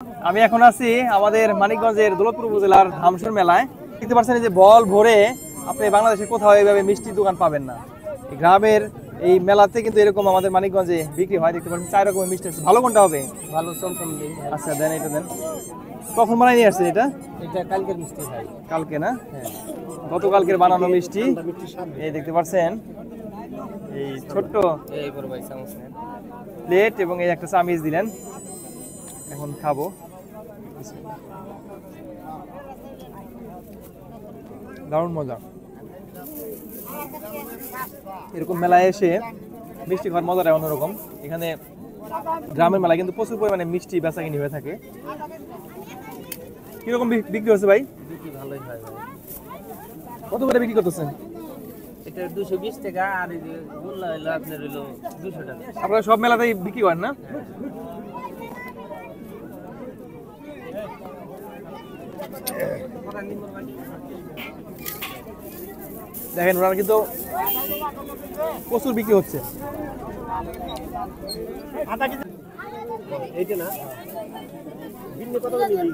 আমি এখন আছি আমাদের মানিকগঞ্জের দৌলতপুর উপজেলার ধামসর মেলায়। দেখতে পাচ্ছেন যে বল ভরে আপনি বাংলাদেশে কোথাও এইভাবে মিষ্টির দোকান পাবেন না। এই গ্রামের এই মেলাতে কিন্তু এরকম আমাদের মানিকগঞ্জে বিক্রি হয়। দেখতে পাচ্ছেন 4 রকমের মিষ্টি আছে। ভালো কোনটা হবে? ভালো চমচম দিই। আচ্ছা দেন, এটা দেন। কখন বানাই নিয়ে আসছেন এটা? এটা কালকের মিষ্টি ভাই। কালকে না? হ্যাঁ, গতকালকের বানানো মিষ্টি। এই দেখতে পাচ্ছেন এই ছোট্ট এই বড় ভাই চামচ নেন। প্লেট এবং এই একটা চামিচ দিলেন। এখন খাবো। দারুণ মজা। এরকম মেলায় এসে মিষ্টি খাওয়ার মজাটা অন্যরকম। এখানে গ্রামের মেলায় কিন্তু প্রচুর পরিমাণে মিষ্টি বেচাকিনি হয়ে থাকে। কিরকম বিক্রি হচ্ছে ভাই? বিক্রি ভালোই হয় ভাই। কত করে বিক্রি করতেছেন? এটা 220 টাকা, আর এই যে গোল্লা হইলো আপনার হইলো 200 টাকা। আপনারা সব মেলাতেই বিক্রি করেন না? দেখেন ওনারা কিন্তু প্রচুর বিক্রি হচ্ছে। এইটা না ভিন্ন কত নিবি?